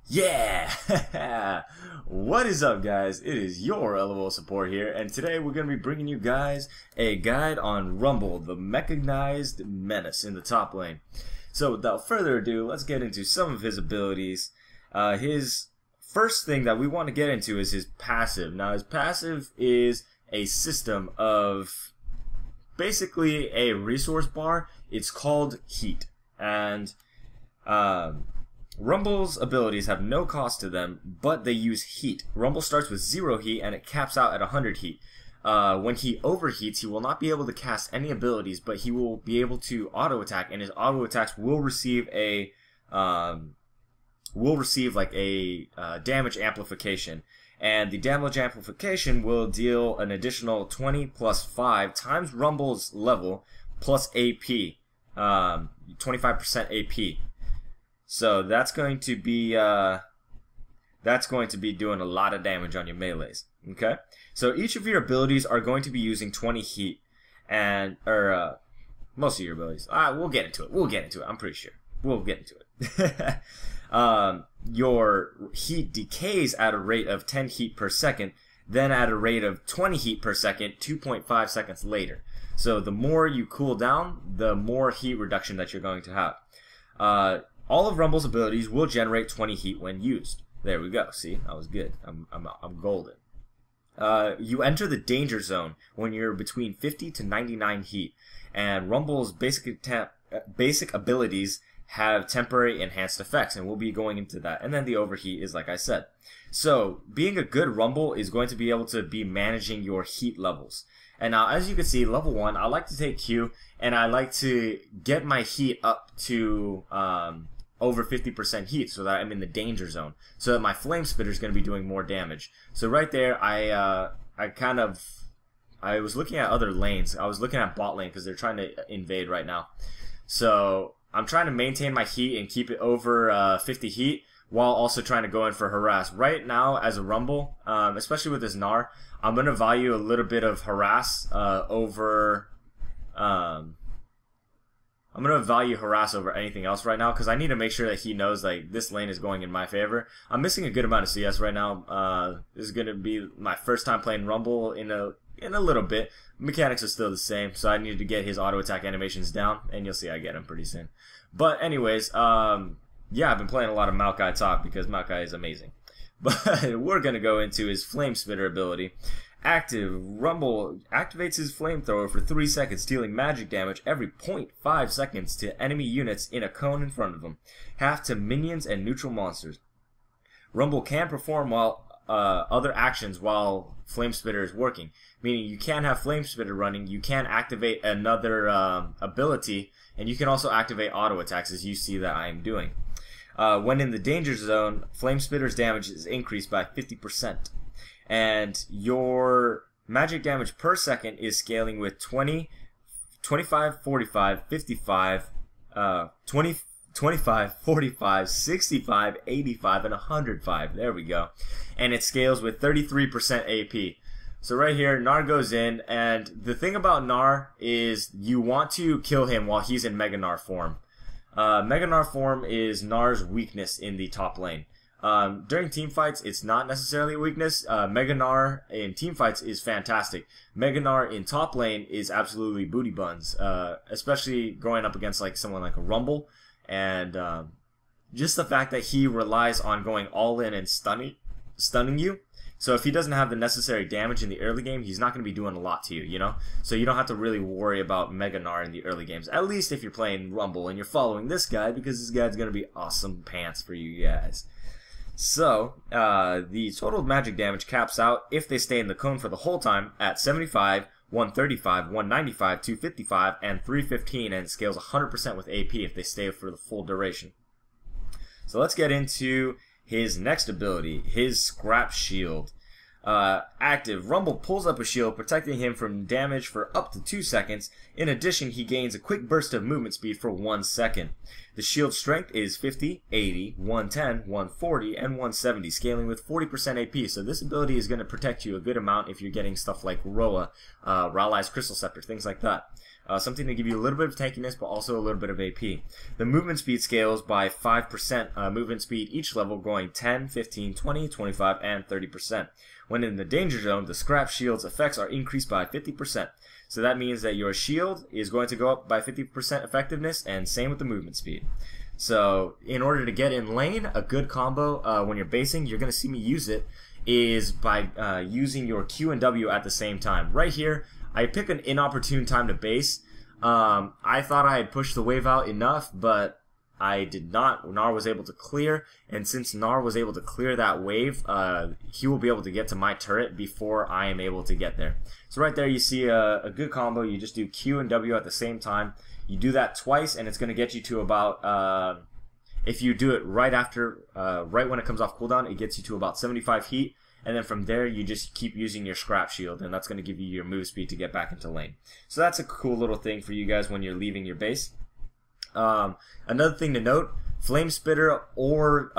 Yeah! What is up, guys? It is your LOL support here, and today we're going to be bringing you guys a guide on Rumble, the mechanized menace in the top lane. So without further ado, let's get into some of his abilities. His first thing that we want to get into is his passive. Now his passive is a system of basically a resource bar. It's called Heat, and Rumble's abilities have no cost to them, but they use heat. Rumble starts with 0 heat and it caps out at 100 heat. When he overheats, he will not be able to cast any abilities, but he will be able to auto attack, and his auto attacks will receive a damage amplification. And the damage amplification will deal an additional 20 plus 5 times Rumble's level plus AP, 25% AP. So that's going to be doing a lot of damage on your melees. Okay, so each of your abilities are going to be using 20 heat, and most of your abilities. We'll get into it. I'm pretty sure we'll get into it. Your heat decays at a rate of 10 heat per second, then at a rate of 20 heat per second 2.5 seconds later. So the more you cool down, the more heat reduction that you're going to have. All of Rumble's abilities will generate 20 heat when used. There we go. See, that was good. I'm golden. You enter the danger zone when you're between 50 to 99 heat, and Rumble's basic abilities have temporary enhanced effects, and we'll be going into that. And then the overheat is like I said. So being a good Rumble is going to be able to be managing your heat levels. And now, as you can see, level 1, I like to take Q, and I like to get my heat up to over 50% heat, so that I'm in the danger zone, so that my flame spitter is going to be doing more damage. So right there, I was looking at other lanes. I was looking at bot lane because they're trying to invade right now. So I'm trying to maintain my heat and keep it over 50 heat, while also trying to go in for harass. Right now, as a Rumble, especially with this Gnar, I'm going to value a little bit of harass over I'm going to value harass over anything else right now, because I need to make sure that he knows like this lane is going in my favor. I'm missing a good amount of CS right now. This is going to be my first time playing Rumble in a little bit. Mechanics are still the same, so I need to get his auto attack animations down, and you'll see I get him pretty soon. But anyways, yeah, I've been playing a lot of Maokai Talk because Maokai is amazing. But we're going to go into his Flame Spitter ability. Active, Rumble activates his flamethrower for 3 seconds, dealing magic damage every 0.5 seconds to enemy units in a cone in front of him, half to minions and neutral monsters. Rumble can perform other actions while Flame Spitter is working, meaning you can have Flame Spitter running, you can activate another ability, and you can also activate auto attacks, as you see that I am doing. When in the danger zone, Flame Spitter's damage is increased by 50%. And your magic damage per second is scaling with 20, 25, 45, 55, 20, 25, 45, 65, 85, and 105. There we go. And it scales with 33% AP. So right here, Gnar goes in, and the thing about Gnar is you want to kill him while he's in Mega Gnar form. Mega Gnar form is Gnar's weakness in the top lane. During team fights, it's not necessarily a weakness. Mega Gnar in team fights is fantastic. Mega Gnar in top lane is absolutely booty buns, especially going up against like someone like a Rumble, and just the fact that he relies on going all in and stunning you. So if he doesn't have the necessary damage in the early game, he's not going to be doing a lot to you, you know? So you don't have to really worry about Mega Gnar in the early games, at least if you're playing Rumble and you're following this guy, because this guy's going to be awesome pants for you guys. So, the total magic damage caps out, if they stay in the cone for the whole time, at 75, 135, 195, 255, and 315, and scales 100% with AP if they stay for the full duration. So let's get into his next ability, his Scrap Shield. Active, Rumble pulls up a shield, protecting him from damage for up to 2 seconds. In addition, he gains a quick burst of movement speed for 1 second. The shield strength is 50, 80, 110, 140, and 170, scaling with 40% AP. So this ability is going to protect you a good amount if you're getting stuff like Roa, Ralai's Crystal Scepter, things like that. Something to give you a little bit of tankiness, but also a little bit of AP. The movement speed scales by 5% movement speed each level, going 10, 15, 20, 25, and 30%. When in the danger zone, the scrap shield's effects are increased by 50%. So that means that your shield is going to go up by 50% effectiveness, and same with the movement speed. So in order to get in lane, a good combo when you're basing, you're going to see me use it, is by using your Q and W at the same time. Right here, I pick an inopportune time to base. I thought I had pushed the wave out enough, but I did not. Gnar was able to clear, and since Gnar was able to clear that wave, he will be able to get to my turret before I am able to get there. So right there you see a good combo. You just do Q and W at the same time. You do that twice, and it's going to get you to about, if you do it right after, right when it comes off cooldown, it gets you to about 75 heat. And then from there, you just keep using your scrap shield, and that's going to give you your move speed to get back into lane. So that's a cool little thing for you guys when you're leaving your base. Another thing to note, Flame Spitter or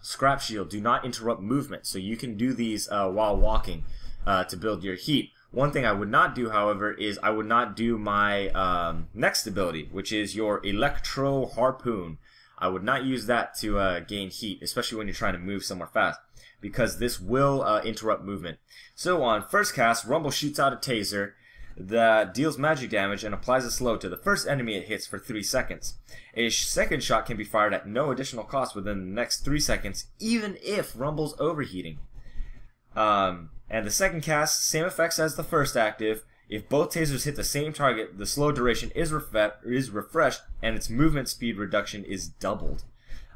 Scrap Shield do not interrupt movement, so you can do these while walking to build your heat. One thing I would not do, however, is I would not do my next ability, which is your Electro Harpoon. I would not use that to gain heat, especially when you're trying to move somewhere fast, because this will interrupt movement. So on first cast, Rumble shoots out a taser that deals magic damage and applies a slow to the first enemy it hits for 3 seconds. A second shot can be fired at no additional cost within the next 3 seconds, even if Rumble's overheating. And the second cast, same effects as the first active. If both tasers hit the same target, the slow duration is refreshed, and its movement speed reduction is doubled.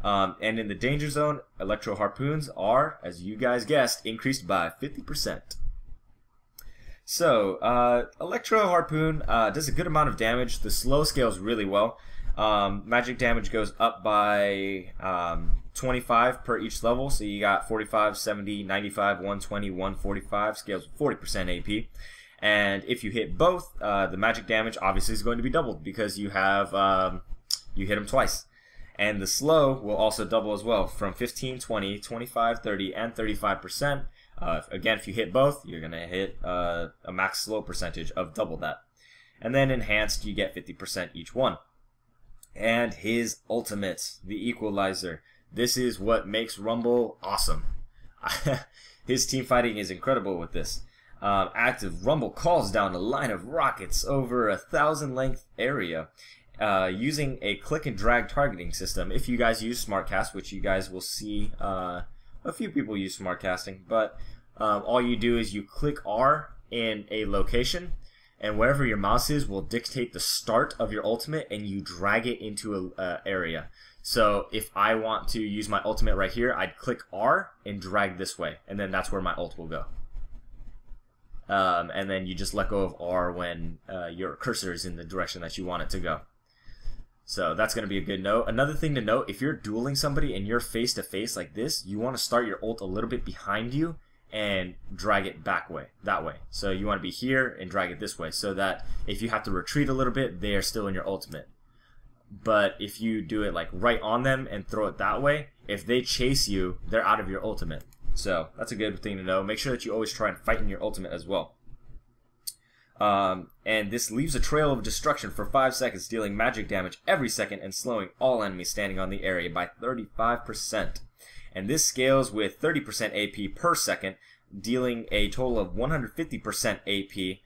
And in the danger zone, Electro Harpoons are, as you guys guessed, increased by 50%. So, Electro Harpoon does a good amount of damage. The slow scales really well. Magic damage goes up by 25 per each level. So you got 45, 70, 95, 120, 145. Scales 40% AP. And if you hit both, the magic damage obviously is going to be doubled because you have you hit them twice. And the slow will also double as well, from 15, 20, 25, 30, and 35%. Again, if you hit both, you're going to hit a max slow percentage of double that. And then enhanced, you get 50% each one. And his ultimate, the Equalizer. This is what makes Rumble awesome. His team fighting is incredible with this. Active, Rumble calls down a line of rockets over 1,000 length area using a click and drag targeting system. If you guys use SmartCast, which you guys will see a few people use SmartCasting, but all you do is you click R in a location, and wherever your mouse is will dictate the start of your ultimate, and you drag it into an area. So if I want to use my ultimate right here, I'd click R and drag this way, and then that's where my ult will go. And then you just let go of R when your cursor is in the direction that you want it to go. So that's going to be a good note. Another thing to note, if you're dueling somebody and you're face to face like this, you want to start your ult a little bit behind you and drag it that way. So you want to be here and drag it this way, so that if you have to retreat a little bit, they are still in your ultimate. But if you do it like right on them and throw it that way, if they chase you, they're out of your ultimate. So that's a good thing to know. Make sure that you always try and fight in your ultimate as well. And this leaves a trail of destruction for 5 seconds, dealing magic damage every second and slowing all enemies standing on the area by 35%. And this scales with 30% AP per second, dealing a total of 150% AP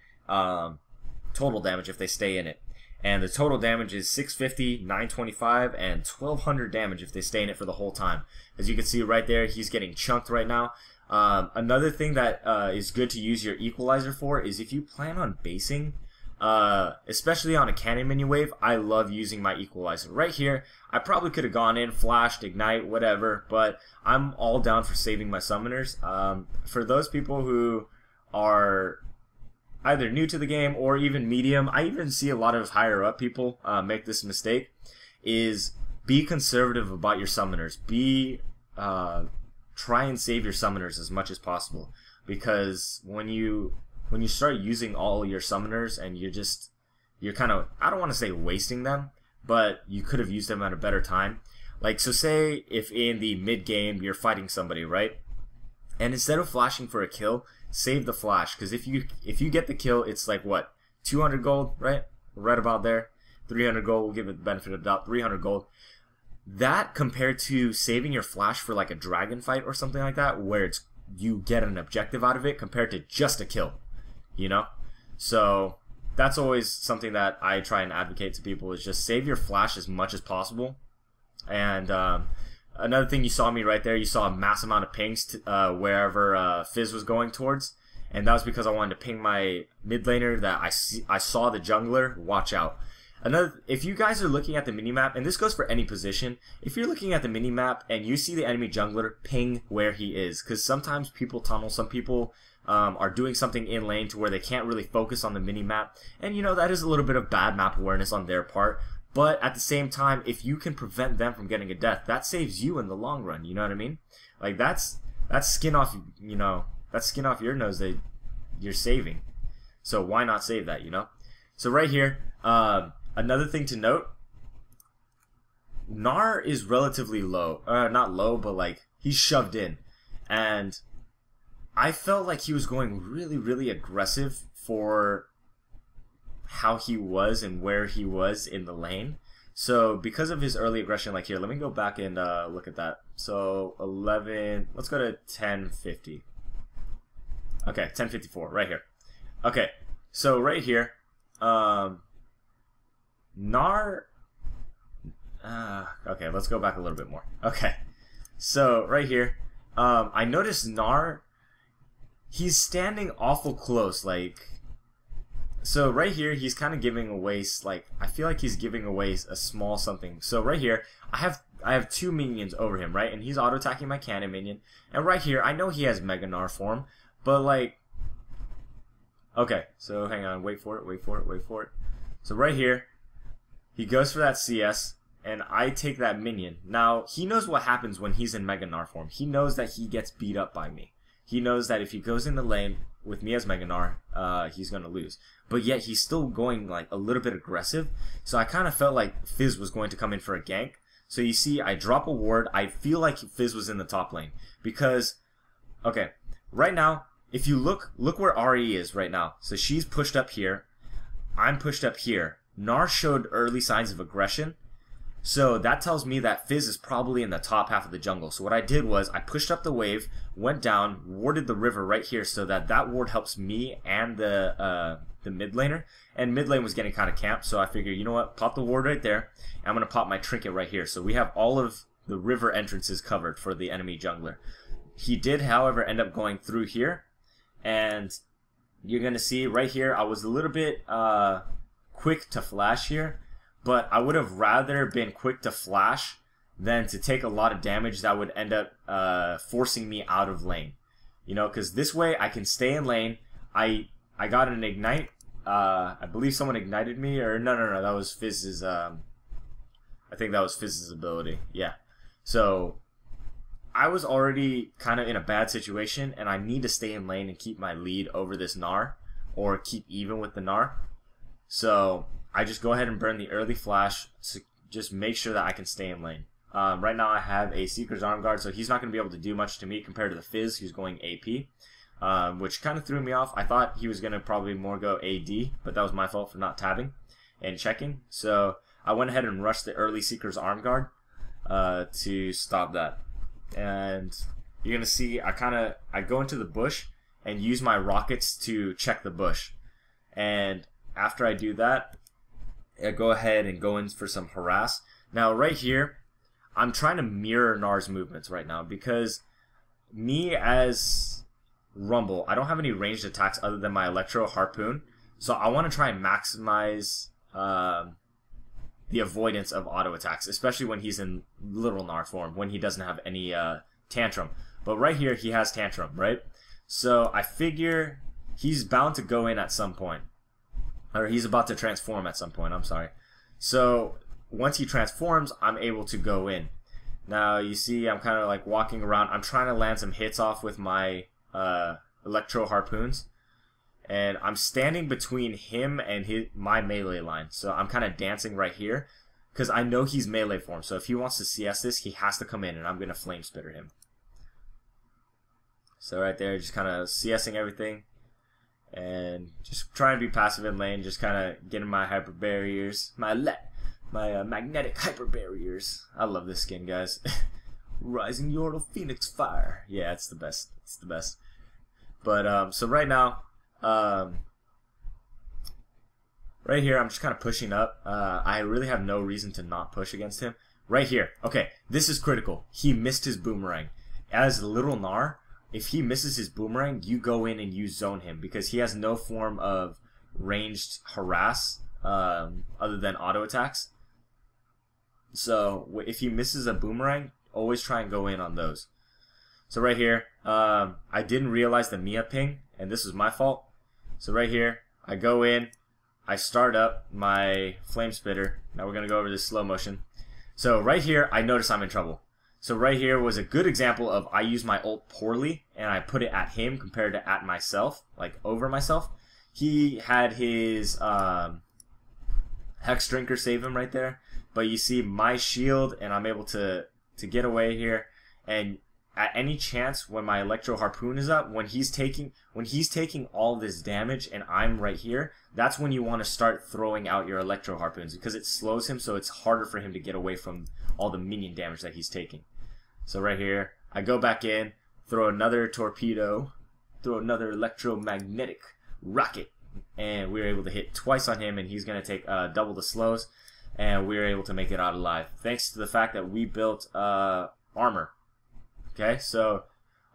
total damage if they stay in it. And the total damage is 650, 925, and 1200 damage if they stay in it for the whole time. As you can see right there, he's getting chunked right now. Another thing that is good to use your Equalizer for is if you plan on basing, especially on a cannon minion wave, I love using my Equalizer. Right here, I probably could have gone in, flashed, ignite, whatever, but I'm all down for saving my summoners. For those people who are either new to the game or even medium, I even see a lot of higher up people make this mistake, is be conservative about your summoners. Try and save your summoners as much as possible. because when you start using all your summoners and you're kind of, I don't want to say wasting them, but you could have used them at a better time. Like, so say if in the mid game you're fighting somebody, right? And instead of flashing for a kill, save the flash, because if you get the kill, it's like what, 200 gold, right? Right about there. 300 gold, we'll give it the benefit of the doubt. 300 gold. That compared to saving your flash for like a dragon fight or something like that, where you get an objective out of it, compared to just a kill, you know? So that's always something that I try and advocate to people, is just save your flash as much as possible. And another thing, you saw me right there, you saw a mass amount of pings to, wherever Fizz was going towards, and that was because I wanted to ping my mid laner that I saw the jungler. Watch out. If you guys are looking at the minimap, and this goes for any position, if you're looking at the minimap and you see the enemy jungler, ping where he is, because sometimes people tunnel, some people are doing something in lane to where they can't really focus on the minimap, and you know, that is a little bit of bad map awareness on their part. But at the same time, if you can prevent them from getting a death, that saves you in the long run. You know what I mean? Like, that's skin off, you know, that's skin off your nose that you're saving. So why not save that, you know? So right here, another thing to note, Gnar is relatively low. Not low, but like, he's shoved in. And I felt like he was going really, really aggressive for how he was and where he was in the lane. So because of his early aggression, like here, let me go back and look at that. So 11, let's go to 1050. Okay, 1054, right here. Okay, so right here, Gnar, okay, let's go back a little bit more. Okay, so right here, I noticed Gnar, he's standing awful close, like, so right here, he's kind of giving away, like, I feel like he's giving away a small something. So right here, I have two minions over him, right? And he's auto-attacking my cannon minion. And right here, I know he has Mega Gnar form, but like, okay, so hang on, wait for it. So right here, he goes for that CS, and I take that minion. Now, he knows what happens when he's in Mega Gnar form. He knows that he gets beat up by me. He knows that if he goes in the lane with me as Mega Gnar, he's going to lose. But yet, he's still going like a little bit aggressive. So I kind of felt like Fizz was going to come in for a gank. So you see, I drop a ward. I feel like Fizz was in the top lane. Because, okay, right now, if you look where RE is right now. So she's pushed up here. I'm pushed up here. Gnar showed early signs of aggression. So that tells me that Fizz is probably in the top half of the jungle. So what I did was I pushed up the wave, went down, warded the river right here so that ward helps me and the mid laner. And mid lane was getting kind of camped, so I figured, you know what, pop the ward right there. And I'm going to pop my trinket right here. So we have all of the river entrances covered for the enemy jungler. He did, however, end up going through here. And you're going to see right here, I was a little bit quick to flash here. But I would have rather been quick to flash than to take a lot of damage that would end up forcing me out of lane. You know, because this way I can stay in lane. I got an ignite. I believe someone ignited me, or no, that was Fizz's. I think that was Fizz's ability. Yeah. So I was already kind of in a bad situation, and I need to stay in lane and keep my lead over this Gnar, or keep even with the Gnar. So I just go ahead and burn the early flash to just make sure that I can stay in lane. Right now I have a Seeker's Arm Guard, so he's not going to be able to do much to me compared to the Fizz, who's going AP, which kind of threw me off. I thought he was going to probably more go AD, but that was my fault for not tabbing and checking. So I went ahead and rushed the early Seeker's Arm Guard to stop that. And you're going to see I go into the bush and use my rockets to check the bush. And after I do that, I go ahead and go in for some harass. Now right here, I'm trying to mirror Gnar's movements right now because me as Rumble, I don't have any ranged attacks other than my Electro Harpoon. So I want to try and maximize the avoidance of auto attacks, especially when he's in literal Gnar form, when he doesn't have any Tantrum. But right here, he has Tantrum, right? So I figure he's bound to go in at some point. Or he's about to transform at some point, I'm sorry. So once he transforms, I'm able to go in. Now you see I'm kind of like walking around. I'm trying to land some hits off with my Electro Harpoons. And I'm standing between him and my melee line. So I'm kind of dancing right here because I know he's melee form. So if he wants to CS this, he has to come in and I'm going to Flame Spitter him. So right there, just kind of CSing everything. And just trying to be passive in lane, just kind of getting my hyper barriers. My magnetic hyper barriers. I love this skin, guys. Rising Yordle Phoenix Fire. Yeah, it's the best. It's the best. But so right now, right here, I'm just kind of pushing up. I really have no reason to not push against him. Right here. Okay, this is critical. He missed his boomerang. As Little Gnar, if he misses his boomerang, you go in and you zone him because he has no form of ranged harass other than auto attacks. So if he misses a boomerang, always try and go in on those. So right here, I didn't realize the Mia ping, and this was my fault. So right here, I go in, I start up my Flame Spitter. Now we're going to go over this slow motion. So right here, I notice I'm in trouble. So right here was a good example of I use my ult poorly, and I put it at him compared to at myself, like over myself. He had his Hex Drinker save him right there, but you see my shield, and I'm able to get away here. And at any chance when my Electro Harpoon is up, when he's taking all this damage and I'm right here, that's when you want to start throwing out your Electro Harpoons because it slows him, so it's harder for him to get away from all the minion damage that he's taking. So right here, I go back in, throw another torpedo, throw another electromagnetic rocket, and we were able to hit twice on him, and he's going to take double the slows, and we were able to make it out alive thanks to the fact that we built armor. Okay, so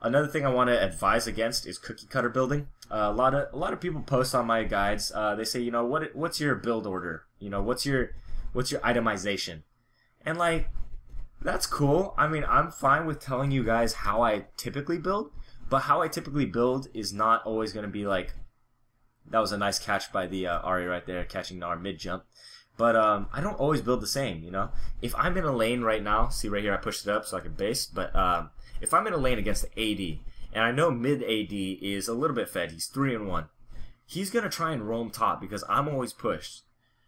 another thing I want to advise against is cookie cutter building. A lot of people post on my guides. They say, you know, what's your build order? You know, what's your itemization? And like, that's cool. I mean, I'm fine with telling you guys how I typically build, but how I typically build is not always going to be like. That was a nice catch by the Ari right there, catching Gnar mid jump. But I don't always build the same, you know. If I'm in a lane right now, see right here, I pushed it up so I can base. But if I'm in a lane against the AD, and I know mid AD is a little bit fed, he's 3-1. He's gonna try and roam top because I'm always pushed.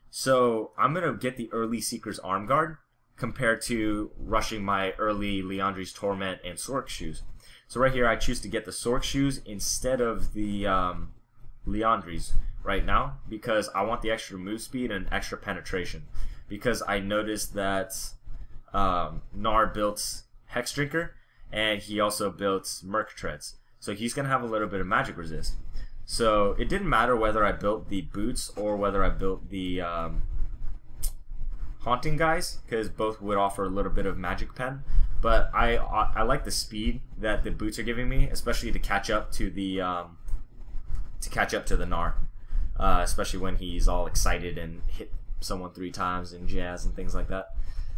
So I'm gonna get the early Seeker's Arm Guard compared to rushing my early Liandry's Torment and Sork Shoes. So right here, I choose to get the Sork Shoes instead of the Liandry's right now because I want the extra move speed and extra penetration. Because I noticed that Gnar built Hex Drinker and he also built Merc Treads. So he's going to have a little bit of magic resist. So it didn't matter whether I built the boots or whether I built the Haunting guys because both would offer a little bit of magic pen. But I like the speed that the boots are giving me, especially to catch up to the Gnar. Especially when he's all excited and hit someone 3 times and jazz and things like that.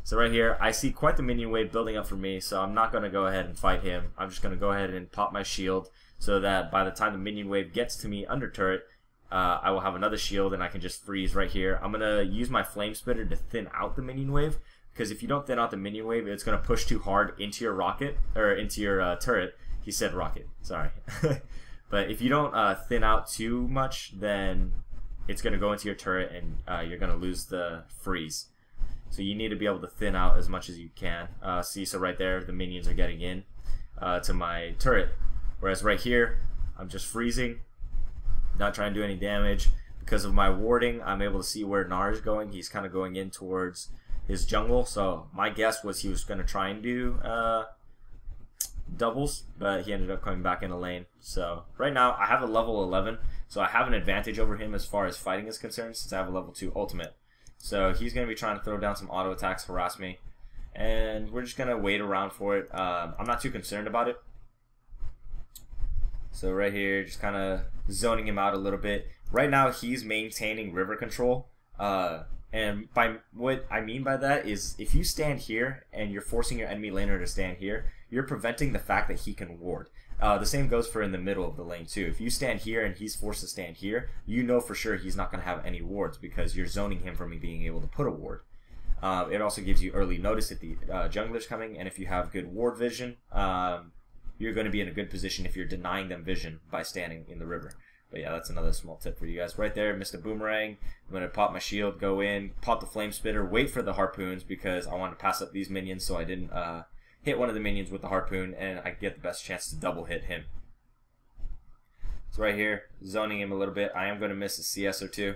So right here, I see quite the minion wave building up for me, so I'm not going to go ahead and fight him. I'm just going to go ahead and pop my shield so that by the time the minion wave gets to me under turret, I will have another shield and I can just freeze right here. I'm going to use my Flame Spitter to thin out the minion wave, because if you don't thin out the minion wave, it's going to push too hard into your rocket, or into your turret. He said rocket, sorry. But if you don't thin out too much, then it's going to go into your turret and you're going to lose the freeze. So you need to be able to thin out as much as you can. See, so right there, the minions are getting in to my turret. Whereas right here, I'm just freezing, not trying to do any damage. Because of my warding, I'm able to see where Gnar is going. He's kind of going in towards his jungle. So my guess was he was going to try and do doubles, but he ended up coming back in a lane. So right now, I have a level 11. So I have an advantage over him as far as fighting is concerned since I have a level 2 ultimate. So he's going to be trying to throw down some auto attacks, harass me. And we're just going to wait around for it. I'm not too concerned about it. So right here, just kind of zoning him out a little bit. Right now, he's maintaining river control. And by what I mean by that is if you stand here and you're forcing your enemy laner to stand here, you're preventing the fact that he can ward. The same goes for in the middle of the lane too. If you stand here and he's forced to stand here, you know for sure he's not going to have any wards because you're zoning him from being able to put a ward. It also gives you early notice if the jungler's coming, and if you have good ward vision, you're going to be in a good position if you're denying them vision by standing in the river. But yeah, that's another small tip for you guys. Right there, missed a boomerang. I'm going to pop my shield, go in, pop the flame spitter, wait for the harpoons because I want to pass up these minions so I didn't hit one of the minions with the harpoon and I get the best chance to double hit him. So right here, zoning him a little bit. I am going to miss a CS or two.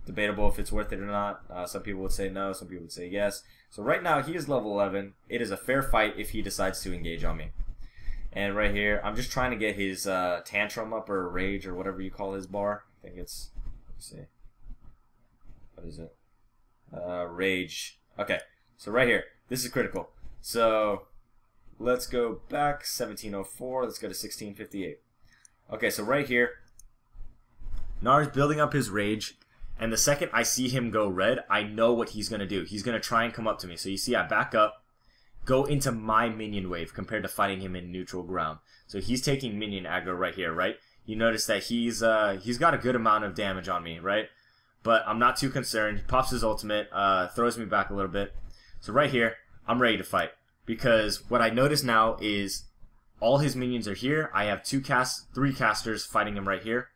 Debatable if it's worth it or not. Some people would say no, some people would say yes. So right now, he is level 11. It is a fair fight if he decides to engage on me. And right here, I'm just trying to get his tantrum up or rage or whatever you call his bar. I think it's, let's see. What is it? Rage. Okay, so right here, this is critical. So let's go back, 1704. Let's go to 1658. Okay, so right here, Nar's building up his rage. And the second I see him go red, I know what he's going to do. He's going to try and come up to me. So you see I back up, go into my minion wave compared to fighting him in neutral ground. So he's taking minion aggro right here, right? You notice that he's got a good amount of damage on me, right? But I'm not too concerned. He pops his ultimate, throws me back a little bit. So right here, I'm ready to fight. Because what I notice now is all his minions are here. I have three casters fighting him right here.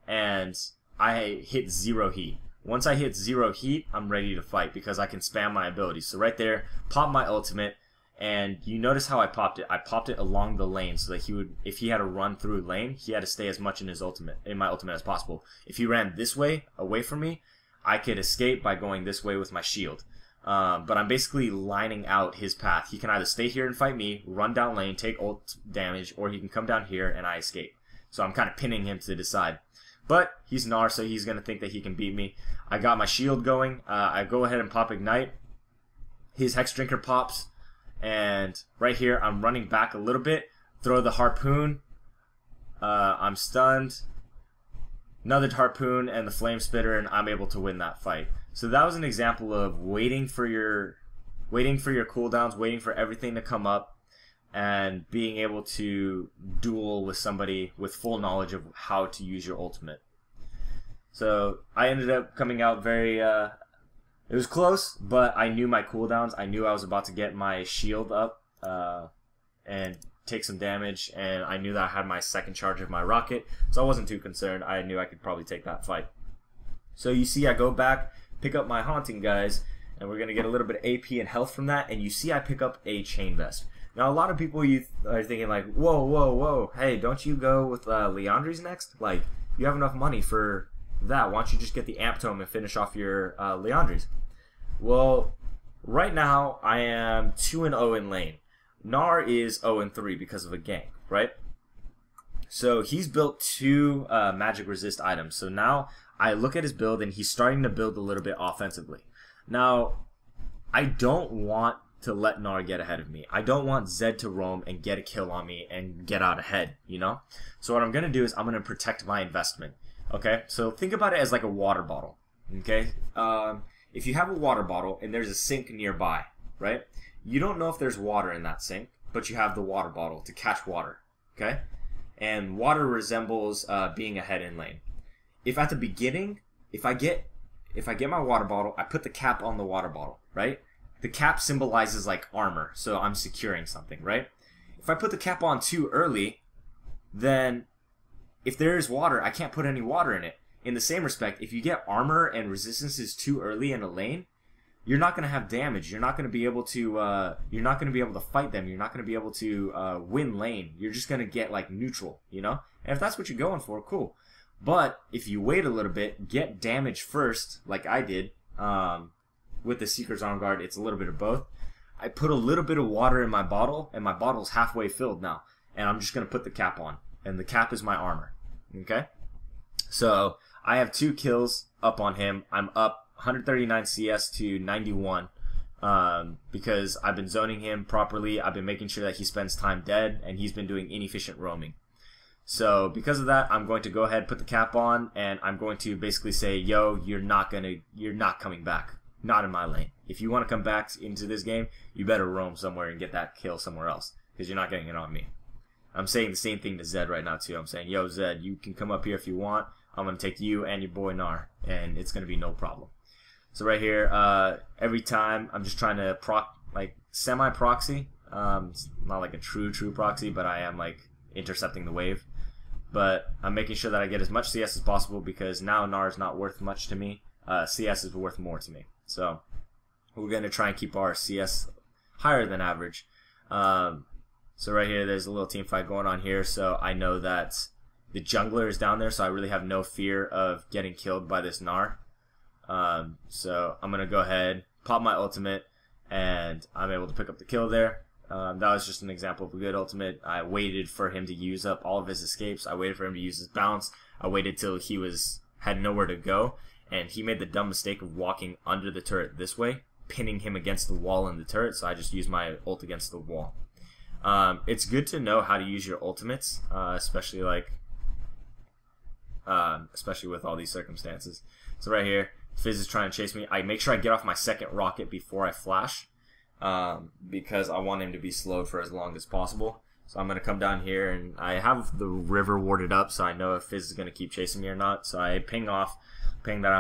And I hit 0 heat. Once I hit 0 heat, I'm ready to fight because I can spam my abilities. So right there, pop my ultimate, and you notice how I popped it. I popped it along the lane so that he would, if he had to run through lane, he had to stay as much in his ultimate, in my ultimate as possible. If he ran this way, away from me, I could escape by going this way with my shield. But I'm basically lining out his path. He can either stay here and fight me, run down lane, take ult damage, or he can come down here and I escape. So I'm kind of pinning him to decide. But he's Gnar, so he's going to think that he can beat me. I got my shield going. I go ahead and pop Ignite. His Hex Drinker pops. And right here, I'm running back a little bit. Throw the Harpoon. I'm stunned. Another Harpoon and the Flame Spitter, and I'm able to win that fight. So that was an example of waiting for your cooldowns, waiting for everything to come up, and being able to duel with somebody with full knowledge of how to use your ultimate. So I ended up coming out very, it was close, but I knew my cooldowns. I knew I was about to get my shield up and take some damage, and I knew that I had my second charge of my rocket, so I wasn't too concerned. I knew I could probably take that fight. So you see I go back, pick up my Haunting guys, and we're going to get a little bit of AP and health from that, and you see I pick up a Chain Vest. Now, a lot of people are thinking like, whoa, whoa, whoa, hey, don't you go with Liandry's next? Like, you have enough money for that. Why don't you just get the Amp Tome and finish off your Liandry's? Well, right now, I am 2-0 in lane. Gnar is 0-3 because of a gank, right? So he's built 2 magic resist items. So now I look at his build, and he's starting to build a little bit offensively. Now, I don't want to let Gnar get ahead of me. I don't want Zed to roam and get a kill on me and get out ahead, you know? So what I'm going to do is I'm going to protect my investment, okay? So think about it as like a water bottle, okay? If you have a water bottle and there's a sink nearby, right? You don't know if there's water in that sink, but you have the water bottle to catch water, okay? And water resembles being ahead in lane. If at the beginning, if I get my water bottle, I put the cap on the water bottle, right? The cap symbolizes like armor, so I'm securing something, right? If I put the cap on too early, then if there is water, I can't put any water in it. In the same respect, if you get armor and resistances too early in a lane, you're not going to have damage. You're not going to be able to. You're not going to be able to fight them. You're not going to be able to win lane. You're just going to get like neutral, you know. And if that's what you're going for, cool. But if you wait a little bit, get damage first, like I did. With the Seeker's On Guard, it's a little bit of both. I put a little bit of water in my bottle, and my bottle's halfway filled now. And I'm just going to put the cap on. And the cap is my armor. Okay? So, I have 2 kills up on him. I'm up 139 CS to 91. Because I've been zoning him properly. I've been making sure that he spends time dead, and he's been doing inefficient roaming. So, because of that, I'm going to go ahead, put the cap on, and I'm going to basically say, yo, you're not coming back. Not in my lane. If you want to come back into this game, you better roam somewhere and get that kill somewhere else, because you're not getting it on me. I'm saying the same thing to Zed right now too. I'm saying, yo Zed, you can come up here if you want. I'm going to take you and your boy Gnar, and it's going to be no problem. So right here, every time I'm just trying to semi-proxy It's not like a true proxy, but I am like intercepting the wave. But I'm making sure that I get as much CS as possible because now Gnar is not worth much to me. CS is worth more to me. So we're going to try and keep our CS higher than average. So right here, there's a little team fight going on here. So I know that the jungler is down there, so I really have no fear of getting killed by this Gnar. So I'm going to go ahead, pop my ultimate, and I'm able to pick up the kill there. That was just an example of a good ultimate. I waited for him to use up all of his escapes. I waited for him to use his bounce. I waited till he had nowhere to go, and he made the dumb mistake of walking under the turret this way, pinning him against the wall in the turret, so I just used my ult against the wall. It's good to know how to use your ultimates, especially with all these circumstances. So right here, Fizz is trying to chase me. I make sure I get off my second rocket before I flash, because I want him to be slowed for as long as possible. So I'm going to come down here, and I have the river warded up, so I know if Fizz is going to keep chasing me or not. So I ping that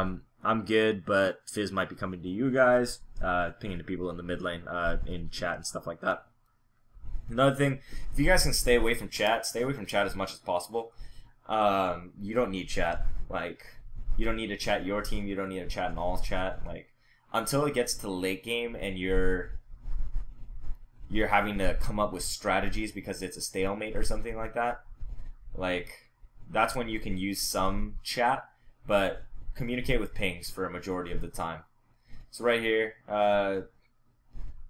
I'm good, but Fizz might be coming to you guys, pinging to people in the mid lane, in chat and stuff like that. Another thing, if you guys can stay away from chat as much as possible. You don't need chat. Like, you don't need to chat your team. You don't need to chat in all chat. Like, until it gets to late game and you're having to come up with strategies because it's a stalemate or something like that. Like, that's when you can use some chat, but communicate with pings for a majority of the time. So right here,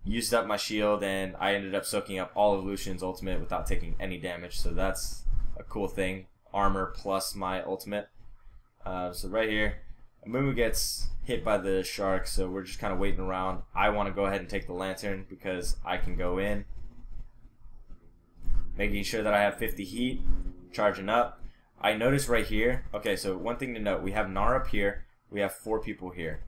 used up my shield, and I ended up soaking up all of Lucian's ultimate without taking any damage, so that's a cool thing. Armor plus my ultimate. So right here, Amumu gets hit by the shark, so we're just kind of waiting around. I want to go ahead and take the lantern because I can go in. Making sure that I have 50 heat, charging up. I notice right here, okay, so one thing to note, we have Gnar up here, we have 4 people here.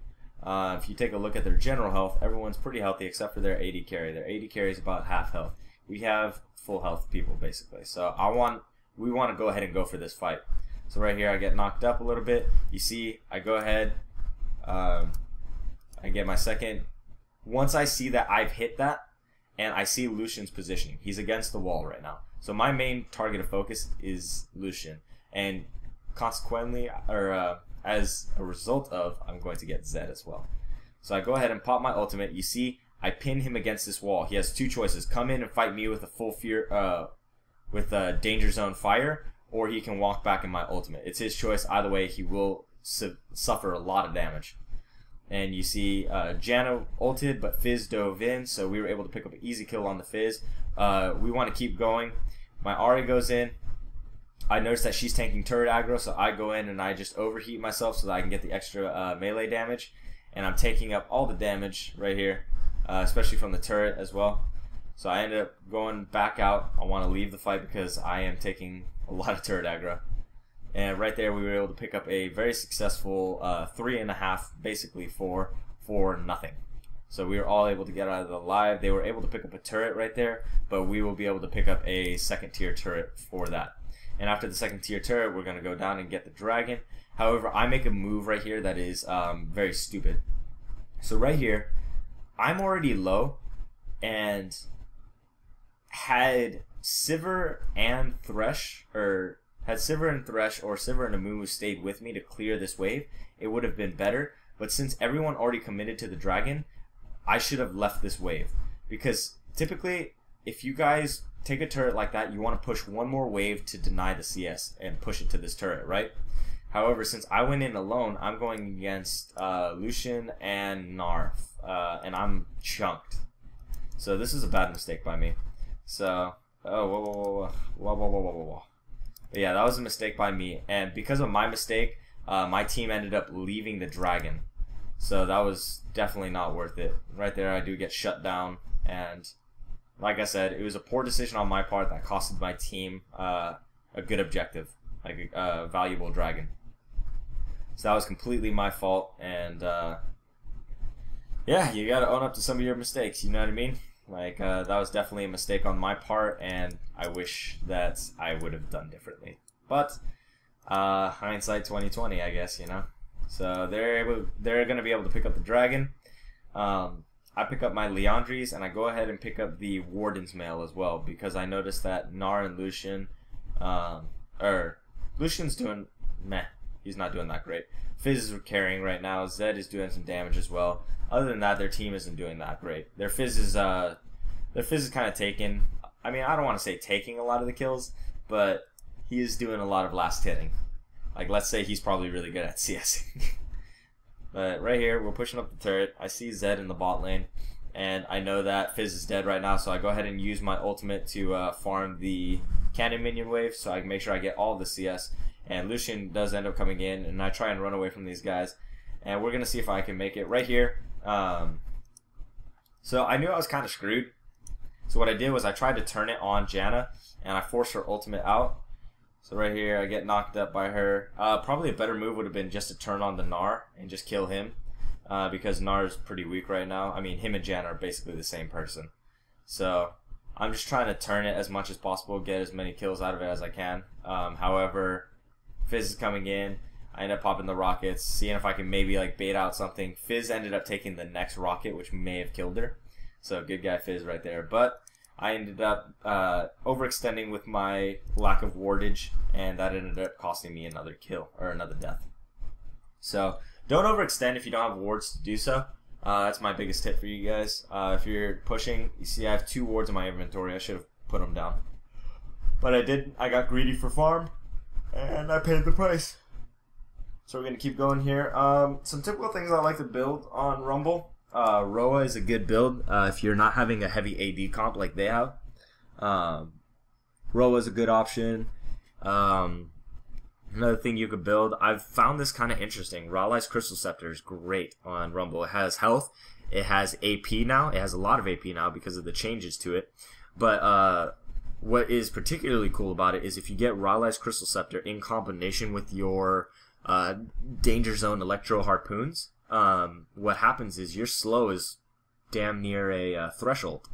If you take a look at their general health, everyone's pretty healthy except for their AD carry. Their AD carry is about half health. We have full health people basically. So we want to go ahead and go for this fight. So right here I get knocked up a little bit. You see, I go ahead, I get my second. Once I see that I've hit that, and I see Lucian's positioning, he's against the wall right now. So my main target of focus is Lucian, and consequently, or as a result of, I'm going to get Zed as well. So I go ahead and pop my ultimate. You see, I pin him against this wall. He has 2 choices: come in and fight me with a full fear, with a danger zone fire, or he can walk back in my ultimate. It's his choice. Either way, he will suffer a lot of damage. And you see, Janna ulted, but Fizz dove in, so we were able to pick up an easy kill on the Fizz. We want to keep going. My Ahri goes in. I notice that she's tanking turret aggro, so I go in and I just overheat myself so that I can get the extra melee damage. And I'm taking up all the damage right here, especially from the turret as well. So I ended up going back out. I want to leave the fight because I am taking a lot of turret aggro. And right there we were able to pick up a very successful 3.5, basically for nothing. So we were all able to get out of the live. They were able to pick up a turret right there, but we will be able to pick up a 2nd tier turret for that. And after the 2nd tier turret, we're going to go down and get the dragon. However, I make a move right here that is very stupid. So right here, I'm already low, and had Sivir and Thresh, or Sivir and Amumu stayed with me to clear this wave, it would have been better. But since everyone already committed to the dragon, I should have left this wave. Because typically, if you guys take a turret like that, you want to push one more wave to deny the CS and push it to this turret, right? However, since I went in alone, I'm going against Lucian and Gnar, and I'm chunked. So this is a bad mistake by me. So, whoa. But yeah, that was a mistake by me, and because of my mistake, my team ended up leaving the dragon. So that was definitely not worth it. Right there, I do get shut down, and like I said, it was a poor decision on my part that costed my team a good objective, like a valuable dragon. So that was completely my fault, and yeah, you gotta own up to some of your mistakes, you know what I mean? Like, that was definitely a mistake on my part, and I wish that I would have done differently. But, hindsight 2020, I guess, you know? So, they're going to be able to pick up the dragon. I pick up my Leandries, and I go ahead and pick up the Warden's Mail as well, because I noticed that Gnar and Lucian, Lucian's doing meh. He's not doing that great. Fizz is carrying right now. Zed is doing some damage as well. Other than that, their team isn't doing that great. Their Fizz is kind of taking. I mean, I don't want to say taking a lot of the kills, but he is doing a lot of last hitting. Like, let's say he's probably really good at CSing. But right here, we're pushing up the turret. I see Zed in the bot lane, and I know that Fizz is dead right now, so I go ahead and use my ultimate to farm the cannon minion wave, so I can make sure I get all of the CS. And Lucian does end up coming in, and I try and run away from these guys. And we're going to see if I can make it right here. So I knew I was kind of screwed. So what I did was I tried to turn it on Janna, and I forced her ultimate out. So right here, I get knocked up by her. Probably a better move would have been just to turn on the Gnar and just kill him. Because Gnar is pretty weak right now. I mean, him and Janna are basically the same person. So I'm just trying to turn it as much as possible, get as many kills out of it as I can. However, Fizz is coming in. I end up popping the rockets, seeing if I can maybe like bait out something. Fizz ended up taking the next rocket, which may have killed her. So good guy Fizz right there. But I ended up overextending with my lack of wardage, and that ended up costing me another kill, or another death. So don't overextend if you don't have wards to do so. That's my biggest tip for you guys. If you're pushing, you see I have 2 wards in my inventory. I should have put them down. But I didn't. I got greedy for farm, and I paid the price. So we're going to keep going here. Some typical things I like to build on Rumble. Roa is a good build if you're not having a heavy AD comp like they have. Roa is a good option. Another thing you could build, I've found this kind of interesting. Raleig's Crystal Scepter is great on Rumble. It has health. It has AP now. It has a lot of AP now because of the changes to it. But what is particularly cool about it is if you get Raleig's Crystal Scepter in combination with your Danger Zone Electro Harpoons, what happens is your slow is damn near a threshold.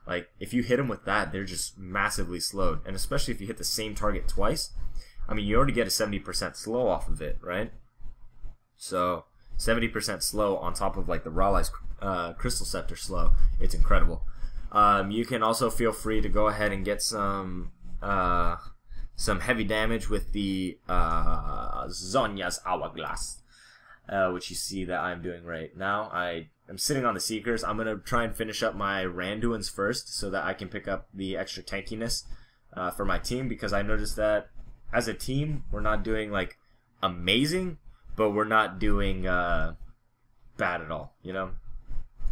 Like, if you hit them with that, they're just massively slowed. And especially if you hit the same target twice, I mean, you already get a 70% slow off of it, right? So 70% slow on top of like the Raleig's Crystal Scepter slow. It's incredible. You can also feel free to go ahead and get some heavy damage with the Zonya's Hourglass, which you see that I'm doing right now. I'm sitting on the Seekers. I'm going to try and finish up my Randuins first so that I can pick up the extra tankiness for my team, because I noticed that as a team, we're not doing like amazing, but we're not doing bad at all, you know?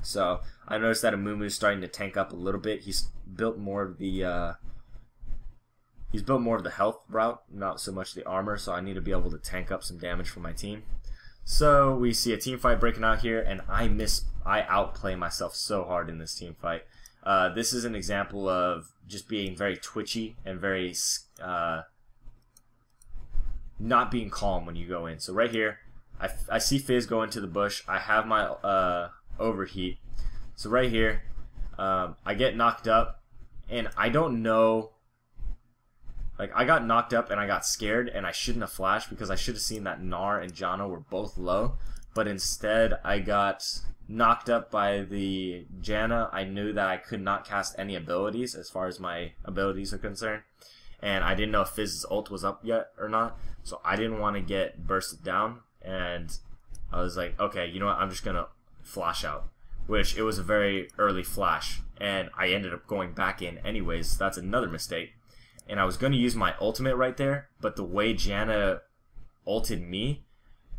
So I noticed that Amumu is starting to tank up a little bit. He's built more of the health route, not so much the armor, so I need to be able to tank up some damage for my team. So we see a team fight breaking out here, and I outplay myself so hard in this team fight. This is an example of just being very twitchy and very not being calm when you go in. So right here, I see Fizz go into the bush. I have my overheat. So right here, I get knocked up, and I don't know. Like, I got knocked up and I got scared, and I shouldn't have flashed because I should have seen that Gnar and Janna were both low. But instead, I got knocked up by the Janna. I knew that I could not cast any abilities as far as my abilities are concerned. And I didn't know if Fizz's ult was up yet or not. So I didn't want to get bursted down. And I was like, okay, you know what? I'm just going to flash out. Which, it was a very early flash. And I ended up going back in anyways. That's another mistake. And I was going to use my ultimate right there, but the way Janna ulted me,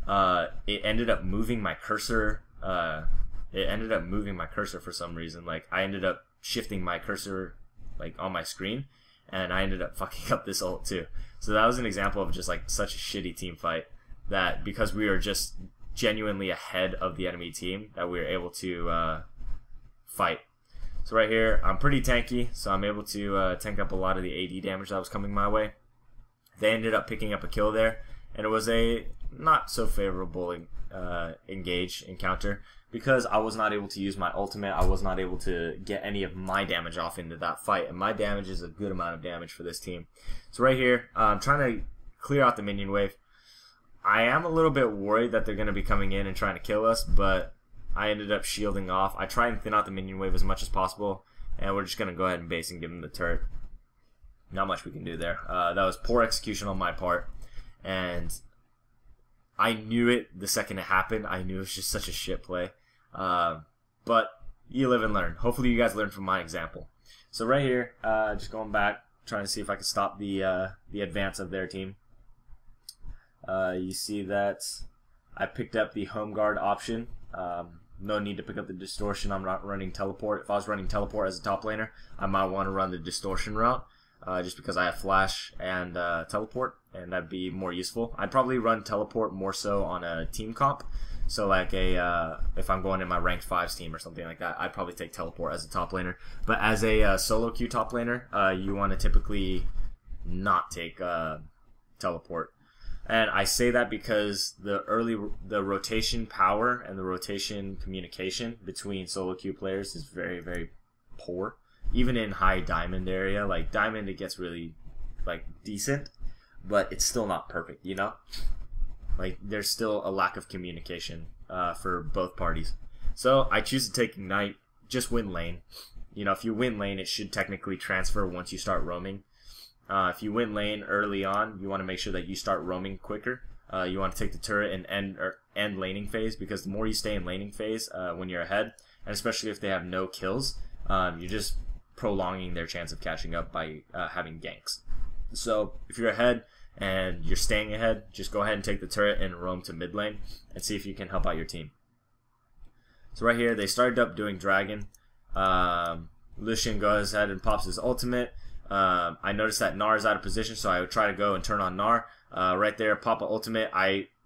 it ended up moving my cursor. It ended up moving my cursor for some reason. Like, I ended up shifting my cursor like on my screen, and I ended up fucking up this ult too. So that was an example of just like such a shitty team fight, that because we were just genuinely ahead of the enemy team, that we were able to fight. So right here, I'm pretty tanky, so I'm able to tank up a lot of the AD damage that was coming my way. They ended up picking up a kill there, and it was a not so favorable encounter because I was not able to use my ultimate. I was not able to get any of my damage off into that fight, and my damage is a good amount of damage for this team. So right here, I'm trying to clear out the minion wave. I am a little bit worried that they're going to be coming in and trying to kill us, but I ended up shielding off. I try and thin out the minion wave as much as possible, and we're just going to go ahead and base and give him the turret. Not much we can do there. That was poor execution on my part, and I knew it the second it happened. I knew it was just such a shit play. But you live and learn. Hopefully you guys learn from my example. So right here, just going back, trying to see if I can stop the advance of their team. You see that I picked up the home guard option. No need to pick up the distortion. I'm not running teleport. If I was running teleport as a top laner, I might want to run the distortion route, just because I have flash and teleport, and that'd be more useful. I'd probably run teleport more so on a team comp. So like if I'm going in my ranked 5s team or something like that, I'd probably take teleport as a top laner. But as a solo queue top laner, you want to typically not take teleport. And I say that because the rotation power and the rotation communication between solo queue players is very, very poor. Even in high diamond area, like diamond, it gets really like decent, but it's still not perfect, you know? Like, there's still a lack of communication for both parties. So I choose to take Ignite, just win lane. You know, if you win lane, it should technically transfer once you start roaming. If you win lane early on, you want to make sure that you start roaming quicker. You want to take the turret and end laning phase, because the more you stay in laning phase when you're ahead, and especially if they have no kills, you're just prolonging their chance of catching up by having ganks. So if you're ahead and you're staying ahead, just go ahead and take the turret and roam to mid lane and see if you can help out your team. So right here, they started up doing dragon. Lucian goes ahead and pops his ultimate. I noticed that Gnar is out of position, so I would try to go and turn on Gnar. Right there, pop an ultimate.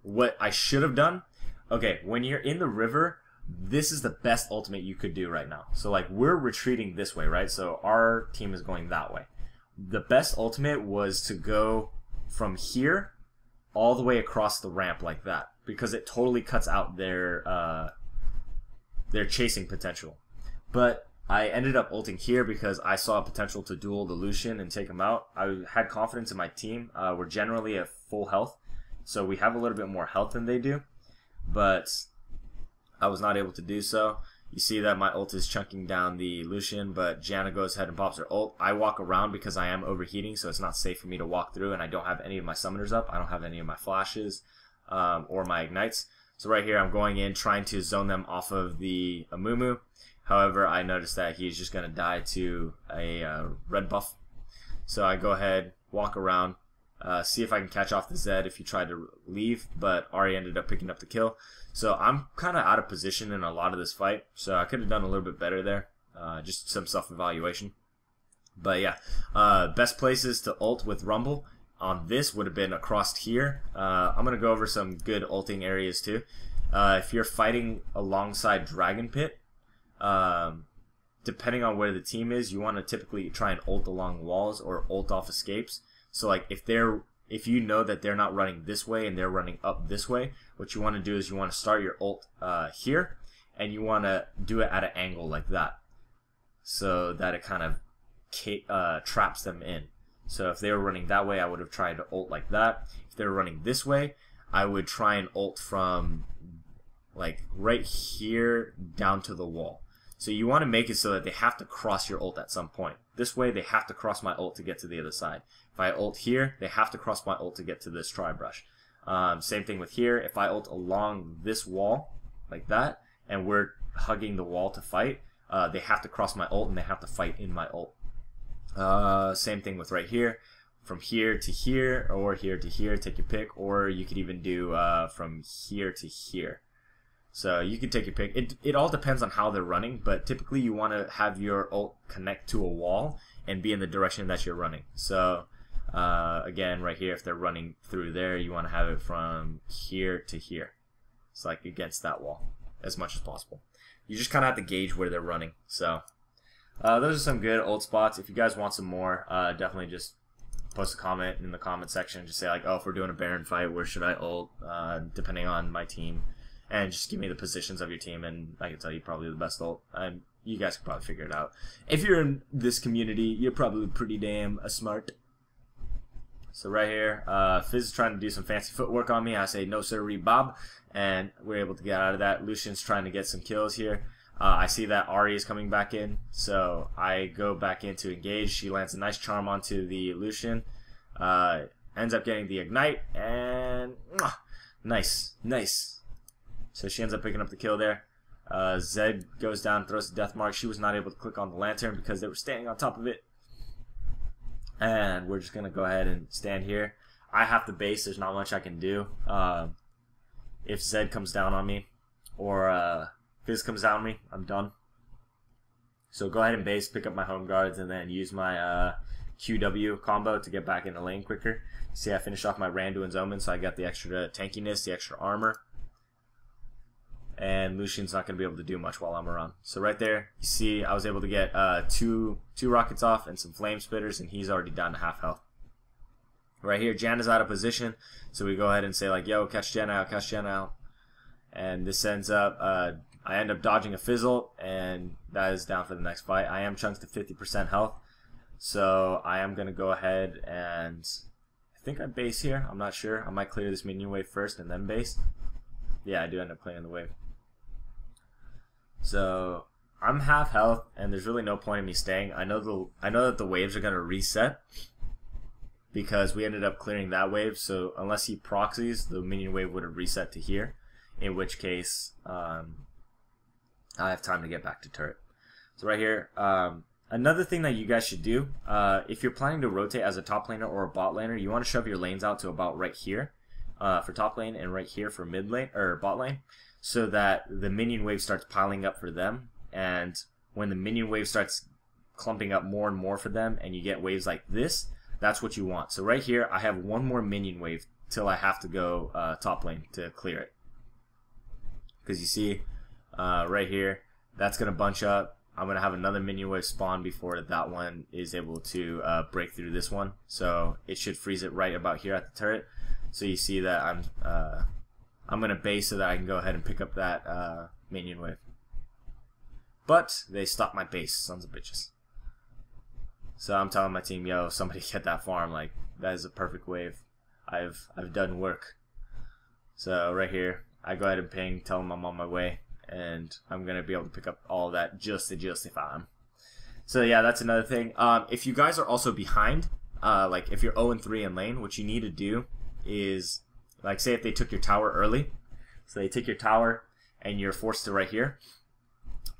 What I should have done, okay, when you're in the river, this is the best ultimate you could do right now. So like, we're retreating this way, right? So our team is going that way. The best ultimate was to go from here all the way across the ramp like that, because it totally cuts out their chasing potential. But I ended up ulting here because I saw potential to duel the Lucian and take him out. I had confidence in my team. We're generally at full health, so we have a little bit more health than they do, but I was not able to do so. You see that my ult is chunking down the Lucian, but Janna goes ahead and pops her ult. I walk around because I am overheating, so it's not safe for me to walk through, and I don't have any of my summoners up. I don't have any of my flashes or my ignites. So right here, I'm going in, trying to zone them off of the Amumu. However, I noticed that he's just going to die to a red buff. So I go ahead, walk around, see if I can catch off the Zed if he tried to leave, but Ahri ended up picking up the kill. So I'm kind of out of position in a lot of this fight, so I could have done a little bit better there. Just some self-evaluation. But yeah, best places to ult with Rumble on this would have been across here. I'm going to go over some good ulting areas too. If you're fighting alongside Dragon Pit, depending on where the team is, you want to typically try and ult along walls or ult off escapes. So like if you know that they're not running this way and they're running up this way, what you want to do is you want to start your ult here, and you want to do it at an angle like that, so that it kind of traps them in. So if they were running that way, I would have tried to ult like that. If they were running this way, I would try and ult from like right here down to the wall. So you want to make it so that they have to cross your ult at some point. This way, they have to cross my ult to get to the other side. If I ult here, they have to cross my ult to get to this tri-brush. Same thing with here. If I ult along this wall, like that, and we're hugging the wall to fight, they have to cross my ult and they have to fight in my ult. Same thing with right here. From here to here, or here to here, take your pick. Or you could even do from here to here. So you can take your pick. It all depends on how they're running, but typically you want to have your ult connect to a wall and be in the direction that you're running. So again, right here, if they're running through there, you want to have it from here to here. It's like against that wall as much as possible. You just kind of have to gauge where they're running. So those are some good ult spots. If you guys want some more, definitely just post a comment in the comment section. Just say like, oh, if we're doing a Baron fight, where should I ult, depending on my team. And just give me the positions of your team, and I can tell you probably the best ult. And you guys can probably figure it out. If you're in this community, you're probably pretty damn smart. So right here, Fizz is trying to do some fancy footwork on me. I say no sir, Bob, and we're able to get out of that. Lucian's trying to get some kills here. I see that Ari is coming back in, so I go back in to engage. She lands a nice charm onto the Lucian. Ends up getting the ignite, and nice. So she ends up picking up the kill there. Zed goes down, throws the death mark. She was not able to click on the lantern because they were standing on top of it. And we're just going to go ahead and stand here. I have to base. There's not much I can do. If Zed comes down on me, or Fizz comes down on me, I'm done. So go ahead and base, pick up my home guards, and then use my QW combo to get back in the lane quicker. See, I finished off my Randuin's Omen, so I got the extra tankiness, the extra armor. And Lucian's not going to be able to do much while I'm around. So right there, you see I was able to get two rockets off and some flame spitters, and he's already down to half health. Right here, Janna's out of position, so we go ahead and say like, yo, catch Janna out, catch Janna out. And this ends up, I end up dodging a fizzle, and that is down for the next fight. I am chunked to 50% health, so I am going to go ahead and, I think I base here, I'm not sure. I might clear this minion wave first and then base. Yeah, I do end up clearing the wave. So I'm half health, and there's really no point in me staying. I know that the waves are gonna reset because we ended up clearing that wave. So unless he proxies, the minion wave would have reset to here. In which case, I have time to get back to turret. So right here, another thing that you guys should do, if you're planning to rotate as a top laner or a bot laner, you want to shove your lanes out to about right here for top lane and right here for mid lane or bot lane, so that the minion wave starts piling up for them. And when the minion wave starts clumping up more and more for them, and you get waves like this, that's what you want. So right here, I have one more minion wave till I have to go top lane to clear it. Because you see, right here, that's going to bunch up. I'm going to have another minion wave spawn before that one is able to break through this one. So it should freeze it right about here at the turret. So you see that I'm going to base so that I can go ahead and pick up that minion wave. But they stopped my base, sons of bitches. So I'm telling my team, yo, somebody get that farm. Like, that is a perfect wave. I've done work. So right here, I go ahead and ping, tell them I'm on my way, and I'm going to be able to pick up all that just to justify them. So yeah, that's another thing. If you guys are also behind, like if you're 0-3 in lane, what you need to do is, like say if they took your tower early, so they take your tower and you're forced to right here,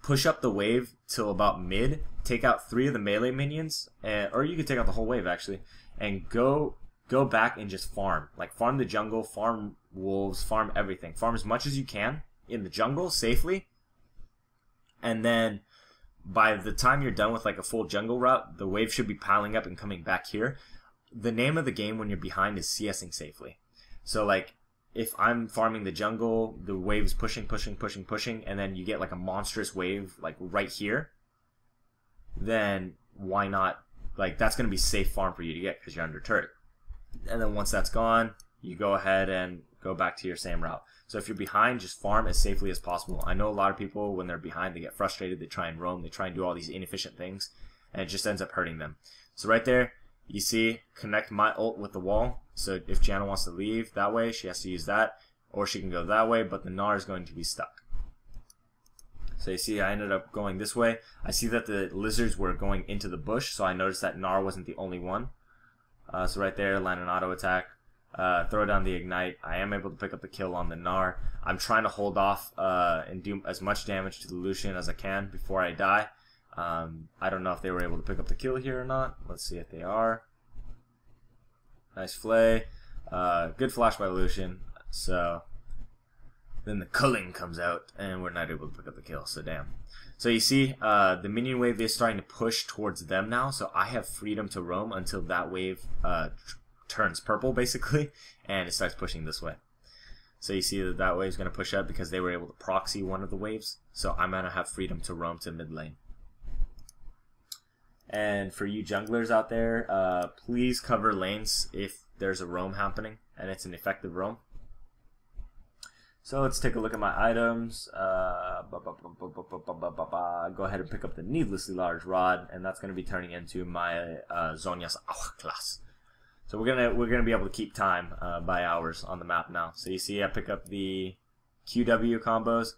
push up the wave till about mid, take out 3 of the melee minions, or you could take out the whole wave actually, and go back and just farm. Like farm the jungle, farm wolves, farm everything. Farm as much as you can in the jungle safely, and then by the time you're done with like a full jungle route, the wave should be piling up and coming back here. The name of the game when you're behind is CSing safely. So like if I'm farming the jungle, the wave's pushing, and then you get like a monstrous wave like right here, then why not, like that's going to be safe farm for you to get because you're under turret. And then once that's gone, you go ahead and go back to your same route. So if you're behind, just farm as safely as possible. I know a lot of people, when they're behind, they get frustrated, they try and roam, they try and do all these inefficient things, and it just ends up hurting them. So right there, you see, connect my ult with the wall. So if Janna wants to leave that way, she has to use that, or she can go that way, but the Gnar is going to be stuck. So you see, I ended up going this way. I see that the lizards were going into the bush, so I noticed that Gnar wasn't the only one. So right there, land an auto attack, throw down the ignite. I am able to pick up the kill on the Gnar. I'm trying to hold off and do as much damage to the Lucian as I can before I die. I don't know if they were able to pick up the kill here or not. Let's see if they are. Nice flay. Good flash by Lucian. So then the culling comes out, and we're not able to pick up the kill. So damn. So you see, the minion wave is starting to push towards them now. So I have freedom to roam until that wave turns purple, basically, and it starts pushing this way. So you see that that wave is going to push up because they were able to proxy one of the waves. So I'm going to have freedom to roam to mid lane. And for you junglers out there, please cover lanes if there's a roam happening and it's an effective roam. So let's take a look at my items. Go ahead and pick up the needlessly large rod, and that's going to be turning into my Zhonya's class. So we're gonna be able to keep time by hours on the map now. So you see, I pick up the QW combos,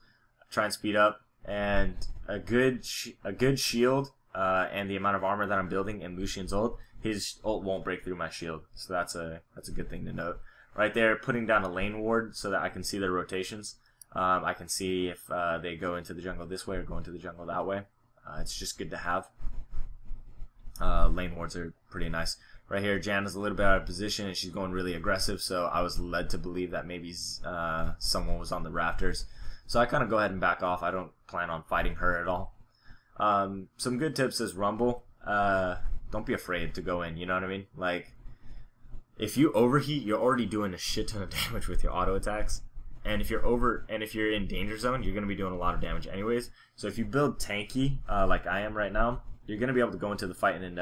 try and speed up, and a good shield and the amount of armor that I'm building in Lucian's ult. His ult won't break through my shield, so that's a good thing to note. Right there, putting down a lane ward so that I can see their rotations. I can see if they go into the jungle this way or go into the jungle that way. It's just good to have. Lane wards are pretty nice. Right here, Janna's a little bit out of position and she's going really aggressive, so I was led to believe that maybe someone was on the rafters. So I kind of go ahead and back off. I don't plan on fighting her at all. Some good tips is Rumble. Don't be afraid to go in, you know what I mean? Like, if you overheat, you're already doing a shit ton of damage with your auto attacks. And if you're in danger zone, you're going to be doing a lot of damage anyways. So if you build tanky, like I am right now, you're going to be able to go into the fight and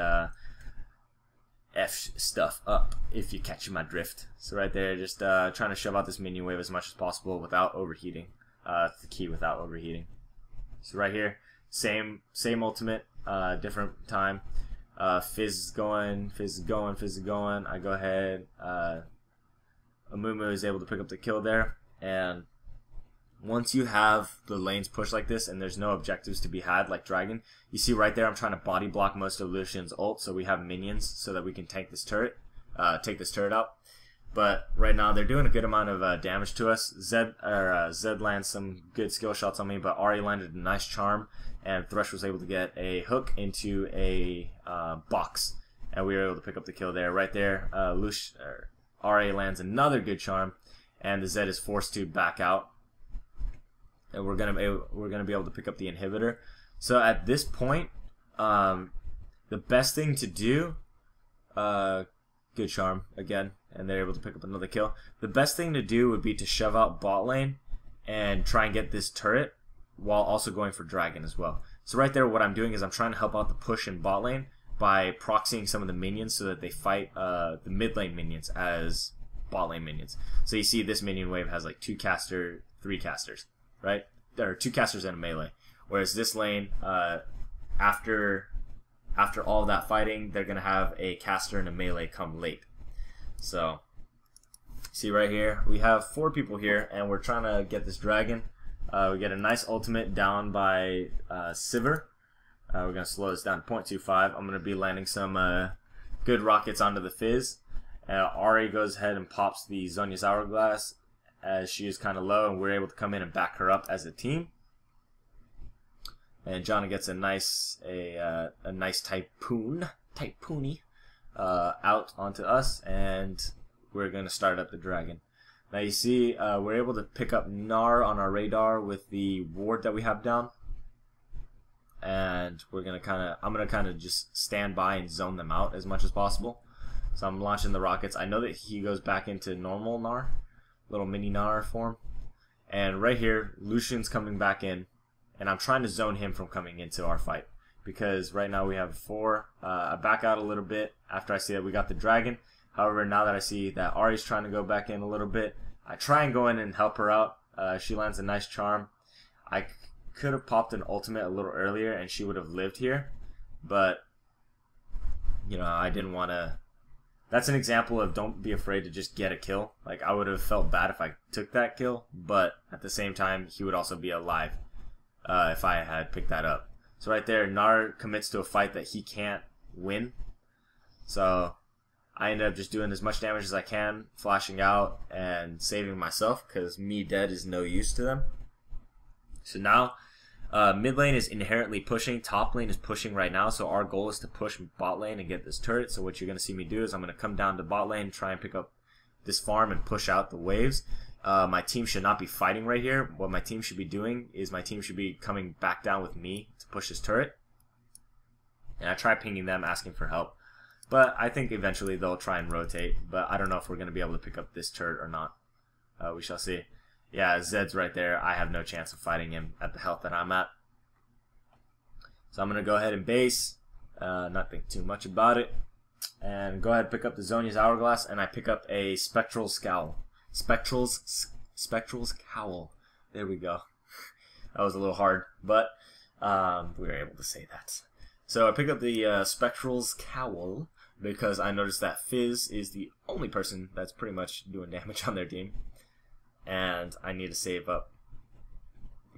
F stuff up, if you catch my drift. So right there, just trying to shove out this minion wave as much as possible without overheating. That's the key, without overheating. So right here, same ultimate, different time. Fizz is going, Fizz is going, Fizz is going. I go ahead. Amumu is able to pick up the kill there. And once you have the lanes pushed like this and there's no objectives to be had like Dragon, you see right there I'm trying to body block most of Lucian's ult so we have minions so that we can tank this turret, take this turret out. But right now they're doing a good amount of damage to us. Zed lands some good skill shots on me, but Ahri landed a nice charm and Thresh was able to get a hook into a box and we were able to pick up the kill there. Right there, Ahri lands another good charm and the Zed is forced to back out. And we're gonna be able to pick up the inhibitor. So at this point, the best thing to do, good charm again, and they're able to pick up another kill. The best thing to do would be to shove out bot lane and try and get this turret while also going for dragon as well. So right there, what I'm doing is I'm trying to help out the push in bot lane by proxying some of the minions so that they fight the mid lane minions as bot lane minions. So you see this minion wave has like 2 caster, 3 casters. Right? There are 2 casters and a melee. Whereas this lane, after all that fighting, they're going to have a caster and a melee come late. So, see right here, we have 4 people here, and we're trying to get this dragon. We get a nice ultimate down by Sivir. We're going to slow this down to 0.25. I'm going to be landing some good rockets onto the Fizz. Ahri goes ahead and pops the Zhonya's Hourglass as she is kind of low, and we're able to come in and back her up as a team. And Janna gets a nice Typhoon out onto us, and we're going to start up the dragon. Now you see, we're able to pick up Gnar on our radar with the ward that we have down, and I'm gonna kind of just stand by and zone them out as much as possible. So I'm launching the rockets. I know that he goes back into normal Gnar. Little mini Gnar form, and right here Lucian's coming back in, and I'm trying to zone him from coming into our fight because right now we have 4. I back out a little bit after I see that we got the dragon. However, now that I see that Ahri's trying to go back in a little bit, I try and go in and help her out. She lands a nice charm. I could have popped an ultimate a little earlier and she would have lived here, but you know, I didn't want to. That's an example of don't be afraid to just get a kill. Like, I would have felt bad if I took that kill, but at the same time, he would also be alive if I had picked that up. So right there, Gnar commits to a fight that he can't win. So I end up just doing as much damage as I can, flashing out and saving myself, because me dead is no use to them. So now, mid lane is inherently pushing, top lane is pushing right now, so our goal is to push bot lane and get this turret. So what you're going to see me do is I'm going to come down to bot lane, try and pick up this farm and push out the waves. My team should not be fighting right here. What my team should be doing is my team should be coming back down with me to push this turret. And I try pinging them, asking for help. But I think eventually they'll try and rotate, but I don't know if we're going to be able to pick up this turret or not. We shall see. Yeah, Zed's right there. I have no chance of fighting him at the health that I'm at. So I'm going to go ahead and base, not think too much about it, and go ahead and pick up the Zhonya's Hourglass, and I pick up a Spectral Scowl. Spectral's Cowl. There we go. That was a little hard, but we were able to say that. So I pick up the Spectral's Cowl, because I noticed that Fizz is the only person that's pretty much doing damage on their team, and I need to save up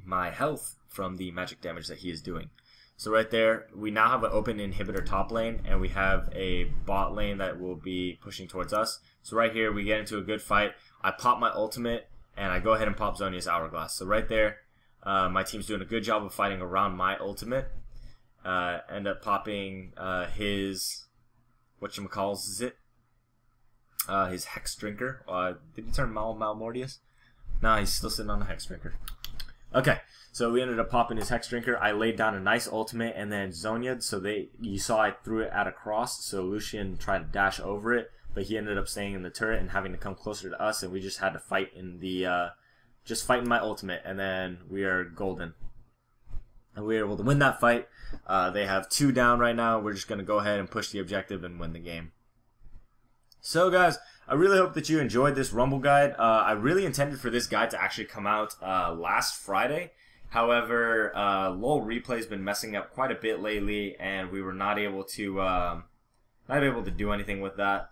my health from the magic damage that he is doing. So right there, we now have an open inhibitor top lane, and we have a bot lane that will be pushing towards us. So right here, we get into a good fight. I pop my ultimate, and I go ahead and pop Zhonya's Hourglass. So right there, my team's doing a good job of fighting around my ultimate. End up popping his, whatchamacalls is it? His Hex Drinker. Did he turn Malmortius? No, he's still sitting on the Hex Drinker. Okay, so we ended up popping his Hex Drinker. I laid down a nice ultimate, and then Zhonya'd, so you saw I threw it at a cross, so Lucian tried to dash over it, but he ended up staying in the turret and having to come closer to us, and we just had to fight in the, just fighting my ultimate, and then we are golden. And we were able to win that fight. They have 2 down right now. We're just going to go ahead and push the objective and win the game. So guys, I really hope that you enjoyed this Rumble guide. I really intended for this guide to actually come out last Friday. However, LoL Replay's been messing up quite a bit lately, and we were not able to do anything with that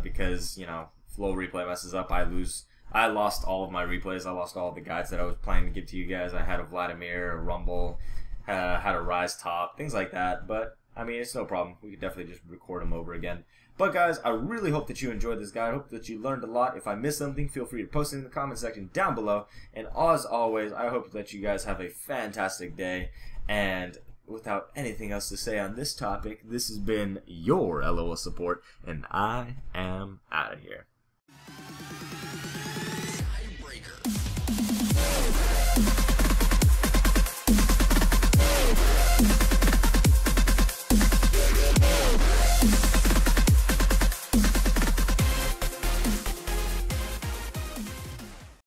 because, you know, if LoL Replay messes up, I lost all of my replays. I lost all of the guides that I was planning to give to you guys. I had a Vladimir, a Rumble, had a Rise top, things like that. But I mean, it's no problem. We could definitely just record them over again. But guys, I really hope that you enjoyed this guide. I hope that you learned a lot. If I missed something, feel free to post it in the comment section down below. And as always, I hope that you guys have a fantastic day. And without anything else to say on this topic, this has been your LOL Support, and I am out of here.